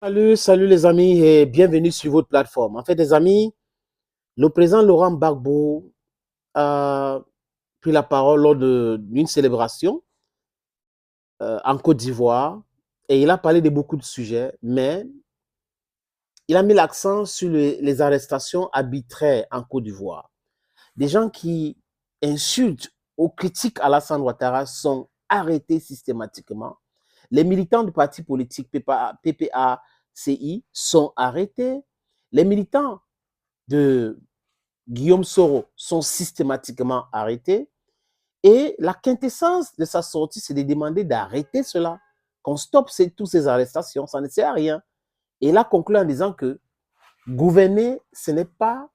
Salut les amis et bienvenue sur votre plateforme. En fait, les amis, le président Laurent Gbagbo a pris la parole lors d'une célébration en Côte d'Ivoire et il a parlé de beaucoup de sujets, mais il a mis l'accent sur les arrestations arbitraires en Côte d'Ivoire. Des gens qui insultent ou critiquent Alassane Ouattara sont arrêtés systématiquement. Les militants du parti politique PPACI sont arrêtés. Les militants de Guillaume Soro sont systématiquement arrêtés. Et la quintessence de sa sortie, c'est de demander d'arrêter cela, qu'on stoppe toutes ces arrestations, ça ne sert à rien. Et il a conclu en disant que gouverner, ce n'est pas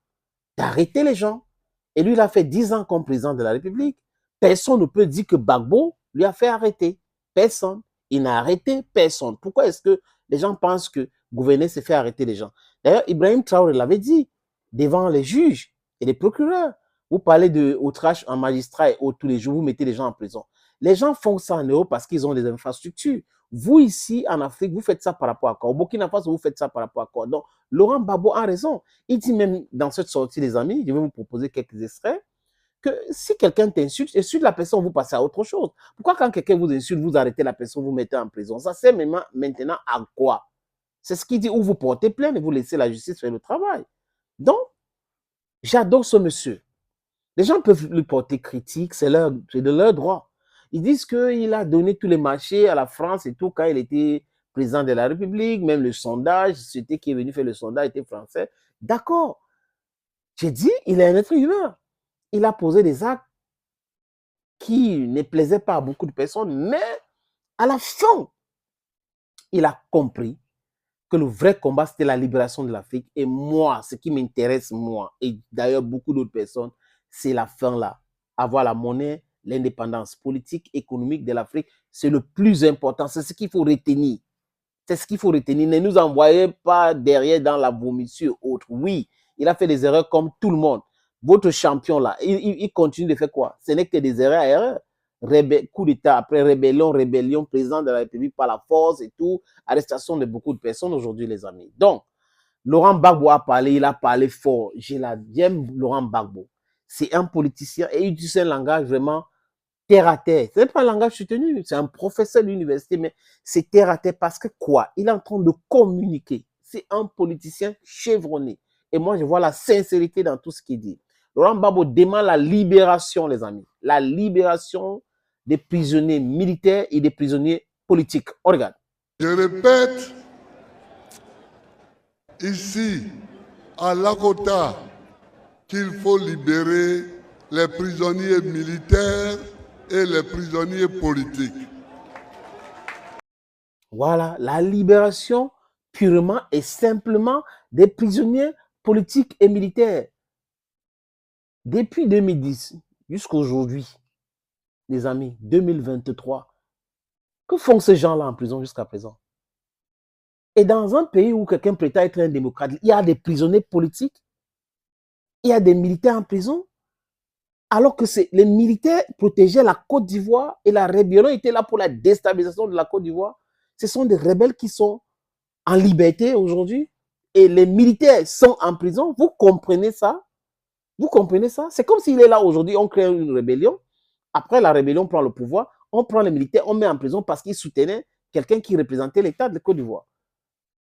d'arrêter les gens. Et lui, il a fait 10 ans comme président de la République. Personne ne peut dire que Gbagbo lui a fait arrêter. Personne. Il n'a arrêté personne. Pourquoi est-ce que les gens pensent que gouverner, c'est faire arrêter les gens? D'ailleurs, Ibrahim Traoré l'avait dit devant les juges et les procureurs. Vous parlez de outrage en magistrat et tous les jours, vous mettez les gens en prison. Les gens font ça en Europe parce qu'ils ont des infrastructures. Vous, ici, en Afrique, vous faites ça par rapport à quoi? Au Burkina Faso, vous faites ça par rapport à quoi? Donc, Laurent Gbagbo a raison. Il dit même dans cette sortie, les amis, je vais vous proposer quelques extraits, que si quelqu'un t'insulte, insulte la personne, vous passez à autre chose. Pourquoi quand quelqu'un vous insulte, vous arrêtez la personne, vous mettez en prison? Ça sert maintenant à quoi? C'est ce qu'il dit, ou vous portez plainte et vous laissez la justice faire le travail. Donc, j'adore ce monsieur. Les gens peuvent lui porter critique, c'est de leur droit. Ils disent qu'il a donné tous les marchés à la France et tout quand il était président de la République, même le sondage, c'était qui est venu faire le sondage était français. D'accord. J'ai dit, il est un être humain. Il a posé des actes qui ne plaisaient pas à beaucoup de personnes, mais à la fin, il a compris que le vrai combat, c'était la libération de l'Afrique. Et moi, ce qui m'intéresse, moi, et d'ailleurs beaucoup d'autres personnes, c'est la fin là. Avoir la monnaie, l'indépendance politique, économique de l'Afrique, c'est le plus important. C'est ce qu'il faut retenir. C'est ce qu'il faut retenir. Ne nous envoyez pas derrière dans la vomissure autre. Oui, il a fait des erreurs comme tout le monde. Votre champion là, il continue de faire quoi? Ce n'est que des erreurs à erreurs. Coup d'État, après rébellion, président de la République par la force et tout, arrestation de beaucoup de personnes aujourd'hui, les amis. Donc, Laurent Gbagbo a parlé, il a parlé fort. J'aime Laurent Gbagbo. C'est un politicien et il utilise un langage vraiment terre à terre. Ce n'est pas un langage soutenu, c'est un professeur de l'université, mais c'est terre à terre parce que quoi? Il est en train de communiquer. C'est un politicien chevronné. Et moi, je vois la sincérité dans tout ce qu'il dit. Laurent Gbagbo demande la libération, les amis. La libération des prisonniers militaires et des prisonniers politiques. On regarde. Je répète, ici, à Lakota, qu'il faut libérer les prisonniers militaires et les prisonniers politiques. Voilà, la libération purement et simplement des prisonniers politiques et militaires. Depuis 2010 jusqu'à aujourd'hui, les amis, 2023, que font ces gens-là en prison jusqu'à présent? Et dans un pays où quelqu'un prétend être un démocrate, il y a des prisonniers politiques, il y a des militaires en prison, alors que les militaires protégeaient la Côte d'Ivoire et la rébellion était là pour la déstabilisation de la Côte d'Ivoire. Ce sont des rebelles qui sont en liberté aujourd'hui et les militaires sont en prison. Vous comprenez ça? Vous comprenez ça? C'est comme s'il est là aujourd'hui, on crée une rébellion. Après la rébellion prend le pouvoir, on prend les militaires, on met en prison parce qu'ils soutenaient quelqu'un qui représentait l'État de Côte d'Ivoire.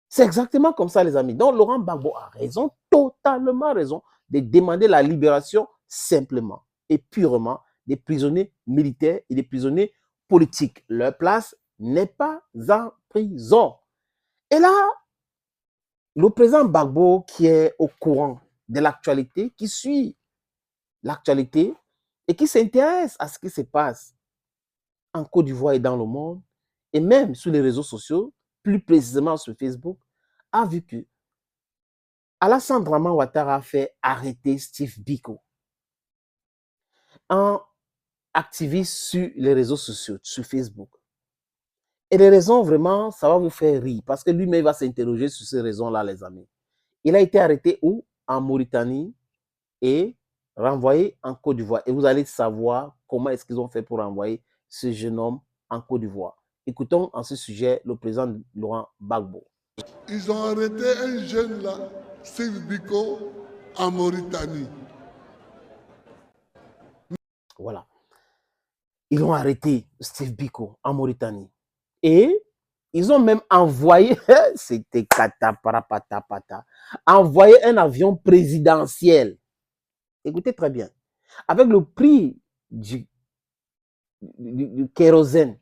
C'est exactement comme ça, les amis. Donc, Laurent Gbagbo a raison, totalement raison, de demander la libération simplement et purement des prisonniers militaires et des prisonniers politiques. Leur place n'est pas en prison. Et là, le président Gbagbo, qui est au courant de l'actualité, qui suit l'actualité et qui s'intéresse à ce qui se passe en Côte d'Ivoire et dans le monde, et même sur les réseaux sociaux, plus précisément sur Facebook, a vu que Alassane Draman Ouattara a fait arrêter Steve Biko, un activiste sur les réseaux sociaux, sur Facebook. Et les raisons, vraiment, ça va vous faire rire, parce que lui-même va s'interroger sur ces raisons-là, les amis. Il a été arrêté où? En Mauritanie et renvoyé en Côte d'Ivoire. Et vous allez savoir comment est-ce qu'ils ont fait pour renvoyer ce jeune homme en Côte d'Ivoire. Écoutons en ce sujet le président Laurent Gbagbo. Ils ont arrêté un jeune là, Steve Biko, en Mauritanie. Voilà. Ils ont arrêté Steve Biko en Mauritanie. Et ils ont même envoyé, c'était kataparapatapata, envoyé un avion présidentiel. Écoutez très bien. Avec le prix du kérosène,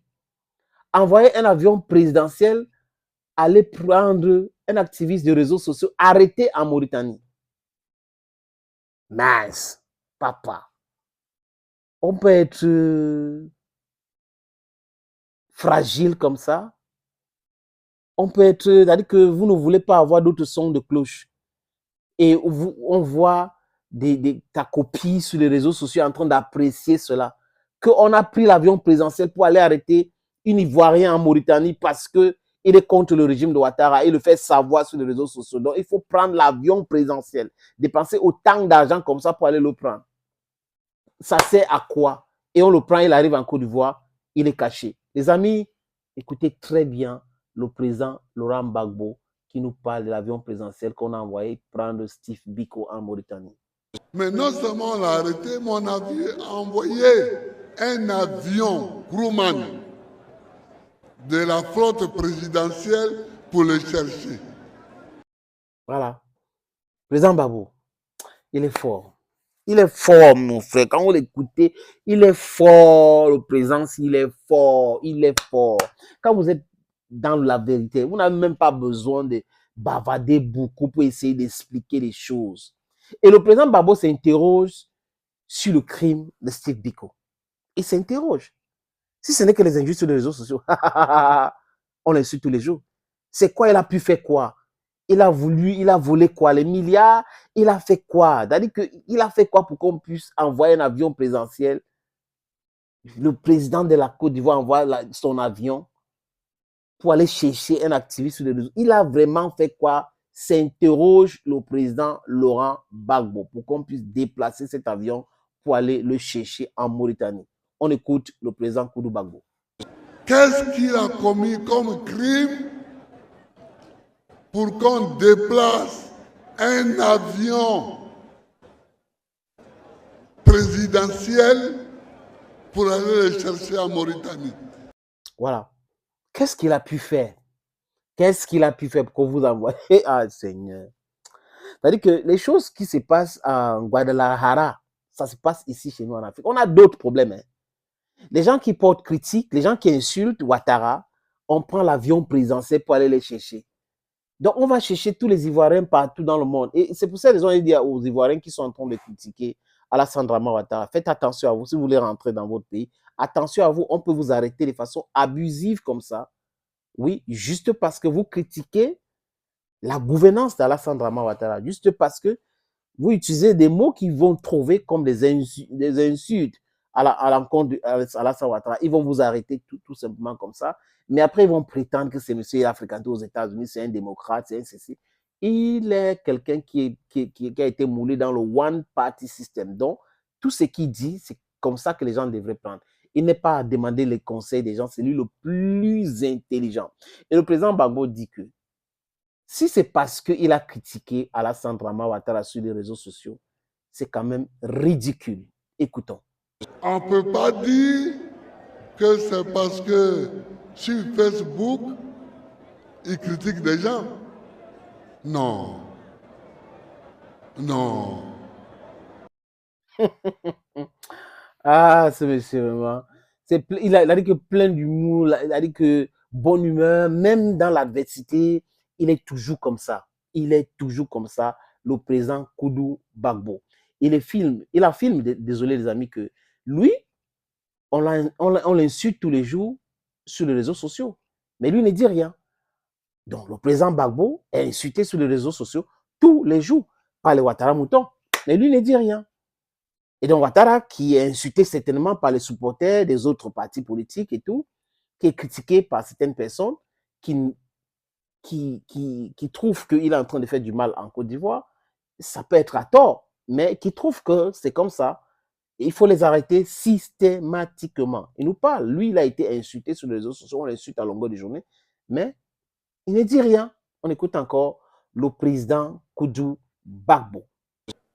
envoyer un avion présidentiel aller prendre un activiste de réseaux sociaux arrêté en Mauritanie. Mince, papa. On peut être fragile comme ça. On peut être, c'est-à-dire que vous ne voulez pas avoir d'autres sons de cloche. Et on voit ta copie sur les réseaux sociaux en train d'apprécier cela. Qu'on a pris l'avion présidentiel pour aller arrêter un Ivoirien en Mauritanie parce qu'il est contre le régime de Ouattara et le fait savoir sur les réseaux sociaux. Donc, il faut prendre l'avion présidentiel, dépenser autant d'argent comme ça pour aller le prendre. Ça sert à quoi? Et on le prend, il arrive en Côte d'Ivoire, il est caché. Les amis, écoutez très bien le président Laurent Gbagbo qui nous parle de l'avion présidentiel qu'on a envoyé prendre Steve Biko en Mauritanie. Mais non seulement on l'a arrêté, mais on a envoyé un avion Grumman de la flotte présidentielle pour le chercher. Voilà. Président Gbagbo, il est fort. Il est fort, mon frère. Quand vous l'écoutez, il est fort. Le président, il est fort. Il est fort. Quand vous êtes dans la vérité, vous n'avez même pas besoin de bavarder beaucoup pour essayer d'expliquer les choses. Et le président Gbagbo s'interroge sur le crime de Steve Biko. Il s'interroge. Si ce n'est que les injustes sur les réseaux sociaux, on l'insulte tous les jours. C'est quoi? Il a pu faire quoi? Il a volé quoi? Les milliards? Il a fait quoi? C'est-à-dire qu'il a fait quoi pour qu'on puisse envoyer un avion présidentiel? Le président de la Côte d'Ivoire envoie son avion pour aller chercher un activiste sur les réseaux. Il a vraiment fait quoi? S'interroge le président Laurent Gbagbo pour qu'on puisse déplacer cet avion pour aller le chercher en Mauritanie. On écoute le président Koudou Gbagbo. Qu'est-ce qu'il a commis comme crime pour qu'on déplace un avion présidentiel pour aller le chercher en Mauritanie? Voilà. Qu'est-ce qu'il a pu faire? Qu'est-ce qu'il a pu faire pour qu'on vous envoie? Ah, Seigneur. C'est-à-dire que les choses qui se passent en Guadalajara, ça se passe ici chez nous en Afrique. On a d'autres problèmes. Hein. Les gens qui portent critique, les gens qui insultent Ouattara, on prend l'avion présidentiel pour aller les chercher. Donc, on va chercher tous les Ivoiriens partout dans le monde. Et c'est pour ça qu'ils ont dit aux Ivoiriens qui sont en train de critiquer Alassane Dramane Ouattara, faites attention à vous si vous voulez rentrer dans votre pays. Attention à vous, on peut vous arrêter de façon abusive comme ça. Oui, juste parce que vous critiquez la gouvernance d'Alassane Dramane Ouattara, juste parce que vous utilisez des mots qui vont trouver comme des insultes à l'encontre d'Alassane Ouattara. Ils vont vous arrêter tout simplement comme ça. Mais après, ils vont prétendre que c'est monsieur, il a fréquenté aux États-Unis, c'est un démocrate, c'est un ceci. Il est quelqu'un qui a été moulé dans le one-party system. Donc, tout ce qu'il dit, c'est comme ça que les gens devraient prendre. Il n'est pas à demander les conseils des gens, c'est lui le plus intelligent. Et le président Gbagbo dit que si c'est parce qu'il a critiqué Alassane Dramane Ouattara sur les réseaux sociaux, c'est quand même ridicule. Écoutons. On ne peut pas dire que c'est parce que sur Facebook, il critique des gens. Non. Non. Ah, ce monsieur, vraiment. Il a dit que plein d'humour, il a dit que bonne humeur, même dans l'adversité, il est toujours comme ça. Il est toujours comme ça, le président Koudou Gbagbo. Il affirme, désolé les amis, que lui, on l'insulte tous les jours sur les réseaux sociaux. Mais lui ne dit rien. Donc, le président Gbagbo est insulté sur les réseaux sociaux tous les jours par les Ouattara Mouton. Mais lui ne dit rien. Et donc, Ouattara, qui est insulté certainement par les supporters des autres partis politiques et tout, qui est critiqué par certaines personnes qui trouvent qu'il est en train de faire du mal en Côte d'Ivoire, ça peut être à tort, mais qui trouvent que c'est comme ça. Et il faut les arrêter systématiquement. Il nous parle. Lui, il a été insulté sur les réseaux sociaux, on l'insulte à longueur de journée, mais il ne dit rien. On écoute encore le président Koudou Bagbo.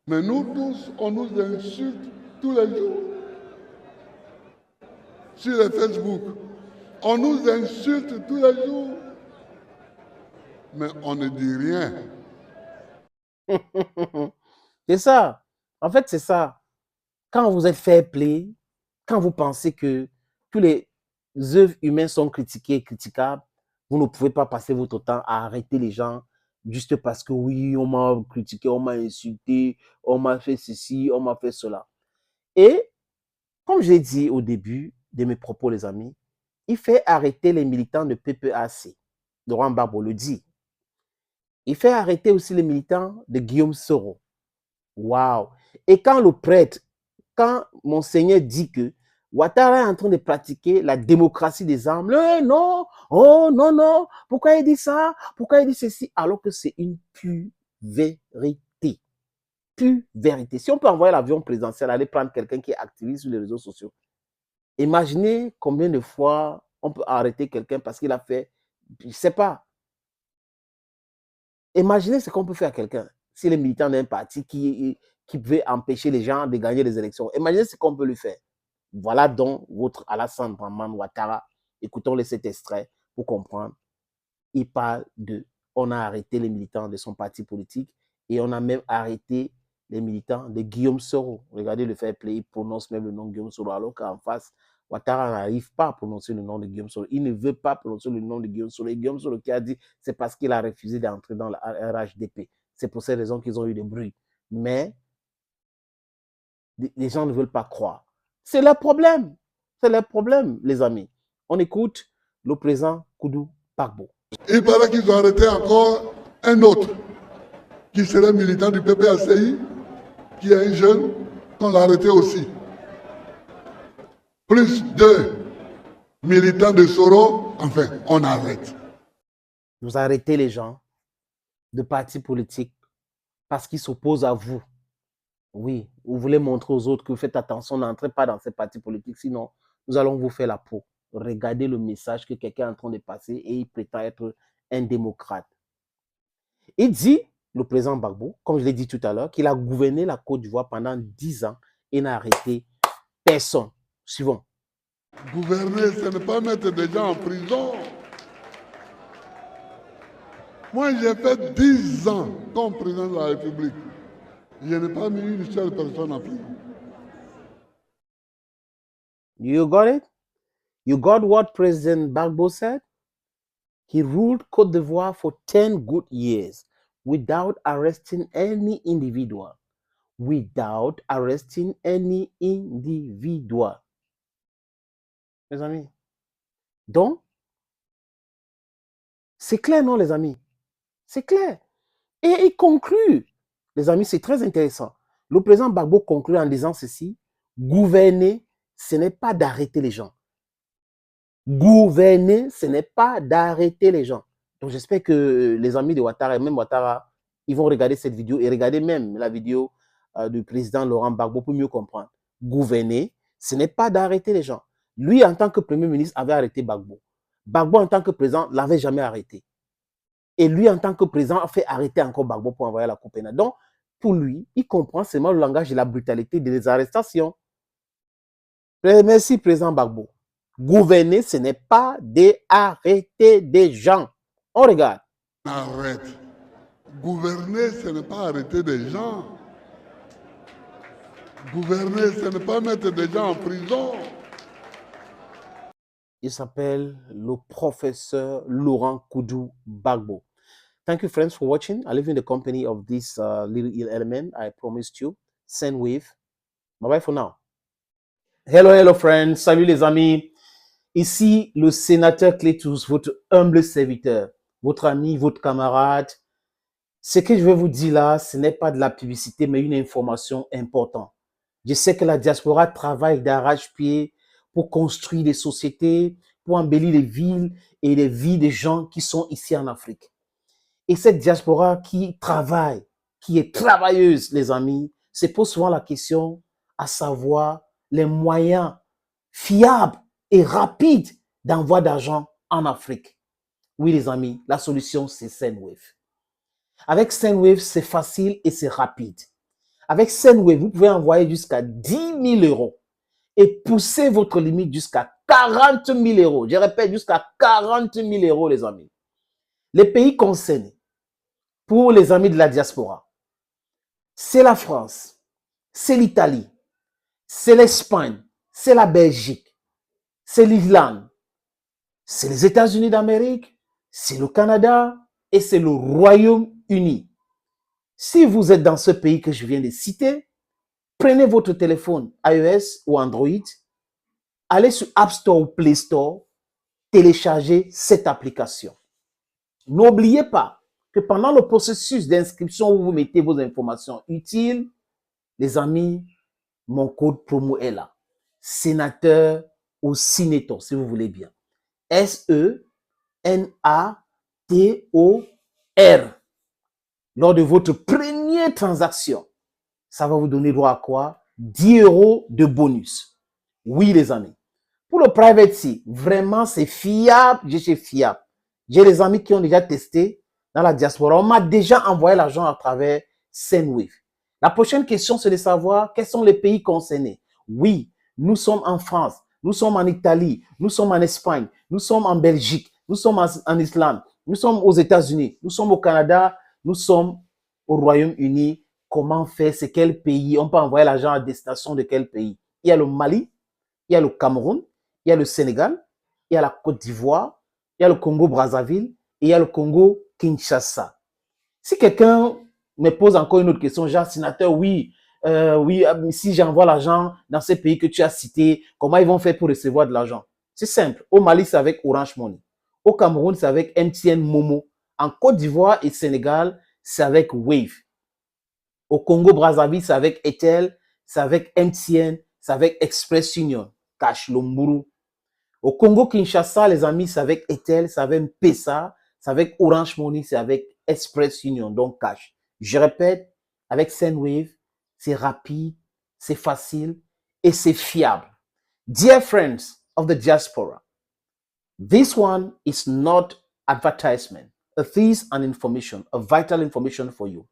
Mais nous tous, on nous insulte tous les jours. Sur les Facebook, on nous insulte tous les jours. Mais on ne dit rien. C'est ça. En fait, c'est ça. Quand vous êtes fair play, quand vous pensez que tous les œuvres humaines sont critiquées et critiquables, vous ne pouvez pas passer votre temps à arrêter les gens juste parce que oui, on m'a critiqué, on m'a insulté, on m'a fait ceci, on m'a fait cela. Et comme je l'ai dit au début de mes propos, les amis, il fait arrêter les militants de PPAC. Laurent Gbagbo le dit. Il fait arrêter aussi les militants de Guillaume Soro. Waouh! Et quand le prêtre, quand Monseigneur dit que Ouattara est en train de pratiquer la démocratie des armes, non, oh non, non, pourquoi il dit ça? Pourquoi il dit ceci? Alors que c'est une pure vérité. Pure vérité. Si on peut envoyer l'avion présidentiel, aller prendre quelqu'un qui est activiste sur les réseaux sociaux, imaginez combien de fois on peut arrêter quelqu'un parce qu'il a fait, je ne sais pas. Imaginez ce qu'on peut faire à quelqu'un si les militants d'un parti qui veut empêcher les gens de gagner les élections. Imaginez ce qu'on peut lui faire. Voilà donc votre Alassane Draman Ouattara. Écoutons-le cet extrait pour comprendre. Il parle de on a arrêté les militants de son parti politique et on a même arrêté les militants de Guillaume Soro. Regardez le fair play, il prononce même le nom de Guillaume Soro alors qu'en face, Ouattara n'arrive pas à prononcer le nom de Guillaume Soro. Il ne veut pas prononcer le nom de Guillaume Soro. Et Guillaume Soro qui a dit c'est parce qu'il a refusé d'entrer dans la RHDP. C'est pour ces raisons qu'ils ont eu des bruits. Mais les gens ne veulent pas croire. C'est le problème. C'est le problème, les amis. On écoute le président Koudou Bagbo. Il paraît qu'ils ont arrêté encore un autre qui serait militant du PPACI, qui est un jeune, qu'on l'a arrêté aussi. Plus 2 militants de Soro, enfin, on arrête. Vous arrêtez les gens de partis politiques parce qu'ils s'opposent à vous. Oui, vous voulez montrer aux autres que vous faites attention, n'entrez pas dans ces partis politiques, sinon nous allons vous faire la peau. Regardez le message que quelqu'un est en train de passer et il prétend être un démocrate. Il dit, le président Gbagbo, comme je l'ai dit tout à l'heure, qu'il a gouverné la Côte d'Ivoire pendant 10 ans et n'a arrêté personne. Suivons. Gouverner, ce n'est pas mettre des gens en prison. Moi, j'ai fait 10 ans comme président de la République. Je n'ai pas mis une seule personne en prison. You got it? You got what President Gbagbo said? He ruled Côte d'Ivoire for 10 good years without arresting any individual. Without arresting any individual. Mes amis. Donc, c'est clair, non, les amis? C'est clair. Et il conclut, les amis, c'est très intéressant. Le président Gbagbo conclut en disant ceci: gouverner, ce n'est pas d'arrêter les gens. Gouverner, ce n'est pas d'arrêter les gens. Donc, j'espère que les amis de Ouattara et même Ouattara, ils vont regarder cette vidéo et regarder même la vidéo du président Laurent Gbagbo pour mieux comprendre. Gouverner, ce n'est pas d'arrêter les gens. Lui, en tant que Premier ministre, avait arrêté Gbagbo. Gbagbo, en tant que président, ne l'avait jamais arrêté. Et lui, en tant que président, a fait arrêter encore Gbagbo pour envoyer la Coupe pénale. Donc, pour lui, il comprend seulement le langage de la brutalité des arrestations. Merci, président Gbagbo. Gouverner, ce n'est pas d'arrêter des gens. On regarde. Arrête. Gouverner, ce n'est pas arrêter des gens. Gouverner, ce n'est pas mettre des gens en prison. Il s'appelle le professeur Laurent Koudou Bagbo. Thank you, friends, for watching. I live in the company of this little element I promised you. Send wave. Bye-bye for now. Hello, hello, friends. Salut, les amis. Ici, le sénateur Clétous, votre humble serviteur, votre ami, votre camarade. Ce que je vais vous dire là, ce n'est pas de la publicité, mais une information importante. Je sais que la diaspora travaille d'arrache-pied pour construire des sociétés, pour embellir les villes et les vies des gens qui sont ici en Afrique. Et cette diaspora qui travaille, qui est travailleuse, les amis, se pose souvent la question à savoir les moyens fiables et rapides d'envoi d'argent en Afrique. Oui, les amis, la solution, c'est Sendwave. Avec Sendwave, c'est facile et c'est rapide. Avec Sendwave, vous pouvez envoyer jusqu'à 10 000 euros et pousser votre limite jusqu'à 40 000 euros. Je répète, jusqu'à 40 000 euros, les amis. Les pays concernés, pour les amis de la diaspora, c'est la France, c'est l'Italie, c'est l'Espagne, c'est la Belgique, c'est l'Irlande, c'est les États-Unis d'Amérique, c'est le Canada et c'est le Royaume-Uni. Si vous êtes dans ce pays que je viens de citer, prenez votre téléphone iOS ou Android, allez sur App Store ou Play Store, téléchargez cette application. N'oubliez pas que pendant le processus d'inscription où vous mettez vos informations utiles, les amis, mon code promo est là. Sénateur ou Cinétor, si vous voulez bien. SENATOR. Lors de votre première transaction, ça va vous donner droit à quoi? 10 euros de bonus. Oui, les amis. Pour le private key, vraiment, c'est fiable. Je suis fiable. J'ai des amis qui ont déjà testé dans la diaspora. On m'a déjà envoyé l'argent à travers Sendwave. La prochaine question, c'est de savoir quels sont les pays concernés. Oui, nous sommes en France, nous sommes en Italie, nous sommes en Espagne, nous sommes en Belgique, nous sommes en Islande, nous sommes aux États-Unis, nous sommes au Canada, nous sommes au Royaume-Uni. Comment faire? C'est quel pays? On peut envoyer l'argent à destination de quel pays? Il y a le Mali, il y a le Cameroun, il y a le Sénégal, il y a la Côte d'Ivoire, il y a le Congo-Brazzaville et il y a le Congo-Kinshasa. Si quelqu'un me pose encore une autre question, genre, sénateur, oui, si j'envoie l'argent dans ces pays que tu as cités, comment ils vont faire pour recevoir de l'argent? C'est simple. Au Mali, c'est avec Orange Money. Au Cameroun, c'est avec MTN Momo. En Côte d'Ivoire et Sénégal, c'est avec Wave. Au Congo-Brazzaville, c'est avec Etel, c'est avec MTN, c'est avec Express Union, Cash Lomburu. Au Congo-Kinshasa, les amis, c'est avec Etel, c'est avec M-Pesa, c'est avec Orange Money, c'est avec Express Union, donc Cash. Je répète, avec Sendwave, c'est rapide, c'est facile et c'est fiable. Dear friends of the diaspora, this one is not advertisement. It is an information, a vital information for you.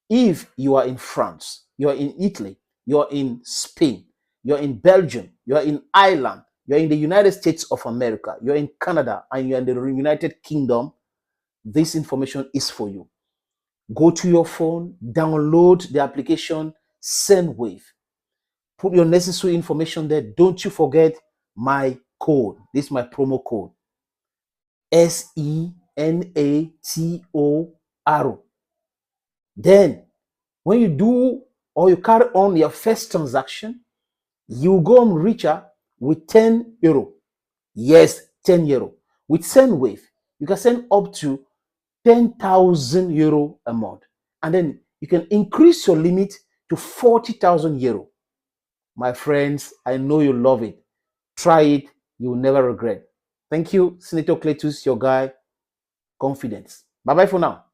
If you are in France, you are in Italy, you are in Spain, you are in Belgium, you are in Ireland, you are in the United States of America, you are in Canada, and you are in the United Kingdom, this information is for you. Go to your phone, download the application Sendwave. Put your necessary information there. Don't you forget my code. This is my promo code. SENATOR. Then, when you do or you carry on your first transaction, you go and reach out with 10 euro. Yes, 10 euro. With Sendwave, you can send up to 10,000 euro a month. And then you can increase your limit to 40,000 euro. My friends, I know you love it. Try it. You will never regret. Thank you, Senator Cletus, your guy. Confidence. Bye-bye for now.